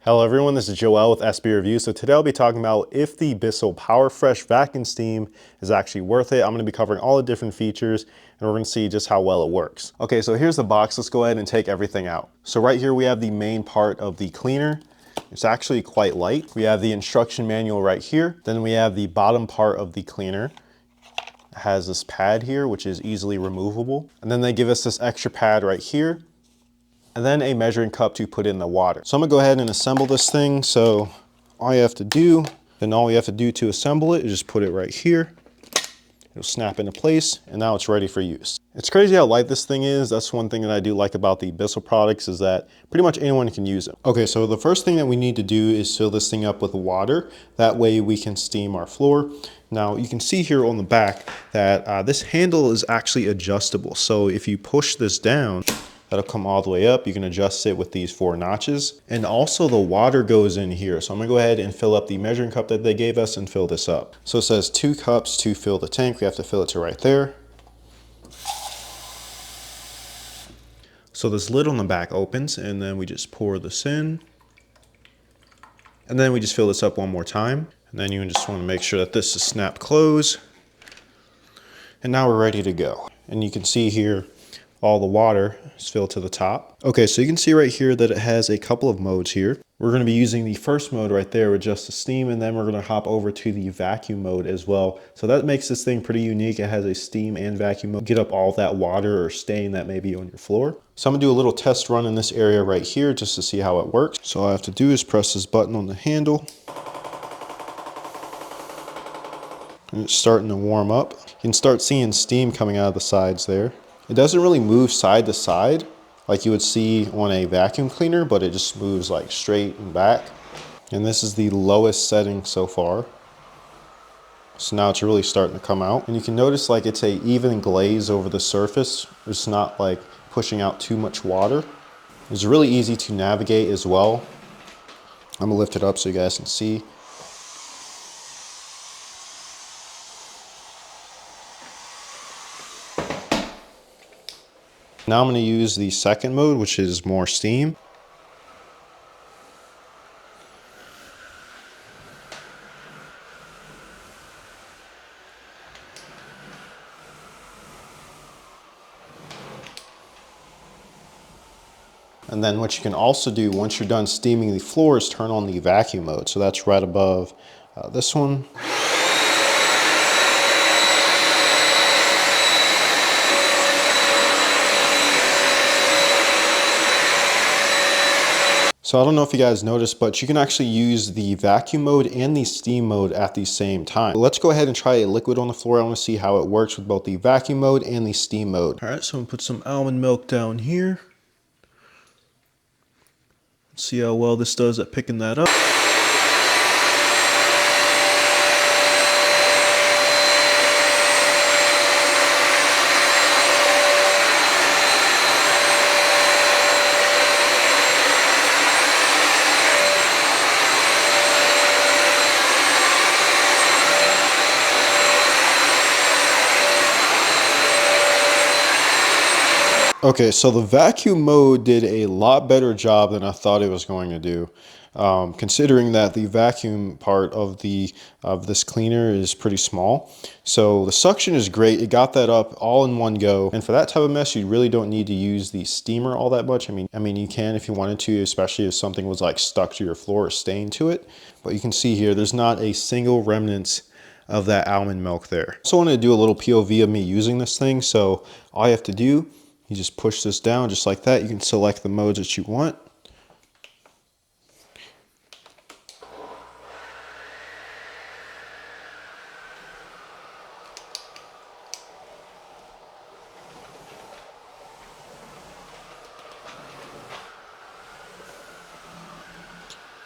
Hello everyone, this is Joel with SB Review. So today I'll be talking about if the Bissell PowerFresh vacuum steam is actually worth it. I'm going to be covering all the different features and we're going to see just how well it works. Okay, so here's the box. Let's go ahead and take everything out. So right here we have the main part of the cleaner. It's actually quite light. We have the instruction manual right here. Then we have the bottom part of the cleaner. It has this pad here, which is easily removable. And then they give us this extra pad right here, and then a measuring cup to put in the water. So I'm gonna go ahead and assemble this thing. So all you have to do to assemble it is just put it right here. It'll snap into place and now it's ready for use. It's crazy how light this thing is. That's one thing that I do like about the Bissell products, is that pretty much anyone can use it. Okay, so the first thing that we need to do is fill this thing up with water. That way we can steam our floor. Now you can see here on the back that this handle is actually adjustable. So if you push this down, that'll come all the way up. You can adjust it with these 4 notches. And also the water goes in here. So I'm gonna go ahead and fill up the measuring cup that they gave us and fill this up. So it says 2 cups to fill the tank. We have to fill it to right there. So this lid on the back opens and then we just pour this in. And then we just fill this up one more time. And then you just wanna make sure that this is snapped closed. And now we're ready to go. And you can see here, all the water is filled to the top. Okay, so you can see right here that it has a couple of modes here. We're gonna be using the first mode right there with just the steam, and then we're gonna hop over to the vacuum mode as well. So that makes this thing pretty unique. It has a steam and vacuum mode. Get up all that water or stain that may be on your floor. So I'm gonna do a little test run in this area right here just to see how it works. So all I have to do is press this button on the handle. And it's starting to warm up. You can start seeing steam coming out of the sides there. It doesn't really move side to side like you would see on a vacuum cleaner, but it just moves like straight and back. And this is the lowest setting so far. So now it's really starting to come out. And you can notice like it's a even glaze over the surface. It's not like pushing out too much water. It's really easy to navigate as well. I'm gonna lift it up so you guys can see. Now I'm going to use the second mode, which is more steam. And then what you can also do once you're done steaming the floor is turn on the vacuum mode. So that's right above this one. So I don't know if you guys noticed, but you can actually use the vacuum mode and the steam mode at the same time. Let's go ahead and try a liquid on the floor. I want to see how it works with both the vacuum mode and the steam mode. All right, so I'm gonna put some almond milk down here. Let's see how well this does at picking that up. Okay, so the vacuum mode did a lot better job than I thought it was going to do. Considering that the vacuum part of this cleaner is pretty small. So the suction is great. It got that up all in one go. And for that type of mess, you really don't need to use the steamer all that much. I mean, you can if you wanted to, especially if something was like stuck to your floor or stained to it. But you can see here, there's not a single remnant of that almond milk there. So I wanted to do a little POV of me using this thing. So all you have to do, you just push this down just like that. You can select the modes that you want.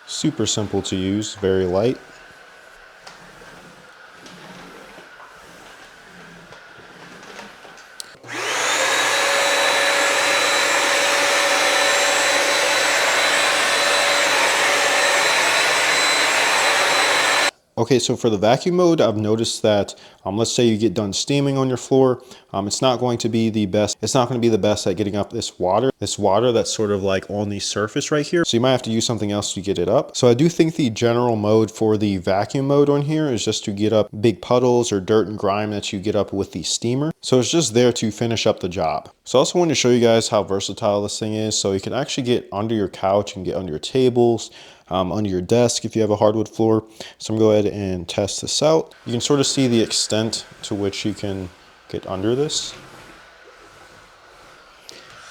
Super simple to use, very light. Okay, so for the vacuum mode, I've noticed that, let's say you get done steaming on your floor, it's not going to be the best. It's not going to be the best at getting up this water that's sort of like on the surface right here. So you might have to use something else to get it up. So I do think the general mode for the vacuum mode on here is just to get up big puddles or dirt and grime that you get up with the steamer. So it's just there to finish up the job. So I also wanted to show you guys how versatile this thing is. So you can actually get under your couch and get under your tables, under your desk if you have a hardwood floor. So I'm going to go ahead and test this out. You can sort of see the extent to which you can get under this.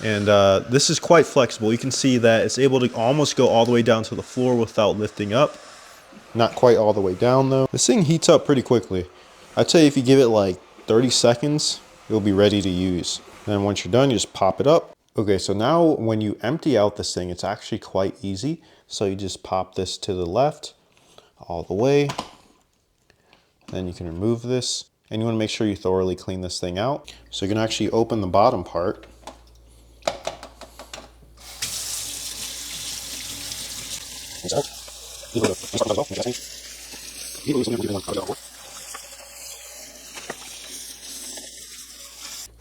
And this is quite flexible. You can see that it's able to almost go all the way down to the floor without lifting up. Not quite all the way down though. This thing heats up pretty quickly. I'd say if you give it like 30 seconds, it'll be ready to use. Then once you're done, you just pop it up. Okay, so now when you empty out this thing, it's actually quite easy. So you just pop this to the left all the way. Then you can remove this. And you want to make sure you thoroughly clean this thing out. So you can actually open the bottom part.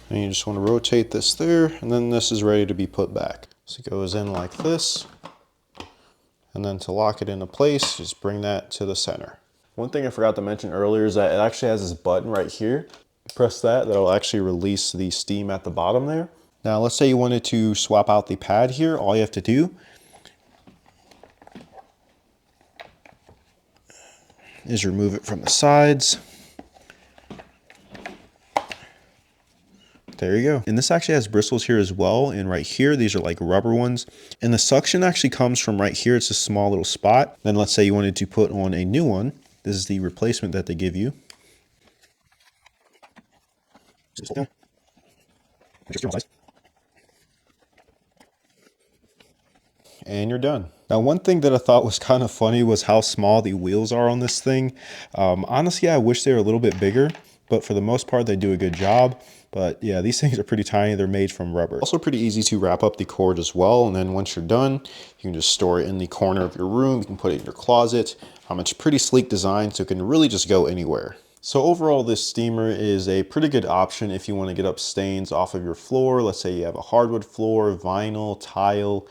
And you just want to rotate this there, and then this is ready to be put back. So it goes in like this. And then to lock it into place, just bring that to the center. One thing I forgot to mention earlier is that it actually has this button right here. Press that, that'll actually release the steam at the bottom there. Now let's say you wanted to swap out the pad here. All you have to do is remove it from the sides. There you go. And this actually has bristles here as well. And right here, these are like rubber ones. And the suction actually comes from right here. It's a small little spot. Then let's say you wanted to put on a new one. This is the replacement that they give you. And you're done. Now, one thing that I thought was kind of funny was how small the wheels are on this thing. Honestly, I wish they were a little bit bigger, but for the most part, they do a good job. But yeah, these things are pretty tiny. They're made from rubber. Also pretty easy to wrap up the cord as well. And then once you're done, you can just store it in the corner of your room. You can put it in your closet. It's a pretty sleek design, so it can really just go anywhere. So overall, this steamer is a pretty good option if you want to get up stains off of your floor. Let's say you have a hardwood floor, vinyl, tile,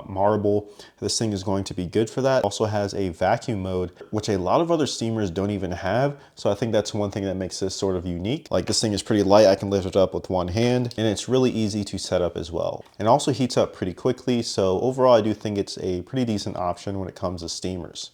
marble. This thing is going to be good for that. Also has a vacuum mode, which a lot of other steamers don't even have. So I think that's one thing that makes this sort of unique. Like, this thing is pretty light. I can lift it up with one hand, and it's really easy to set up as well. And also heats up pretty quickly. So overall, I do think it's a pretty decent option when it comes to steamers.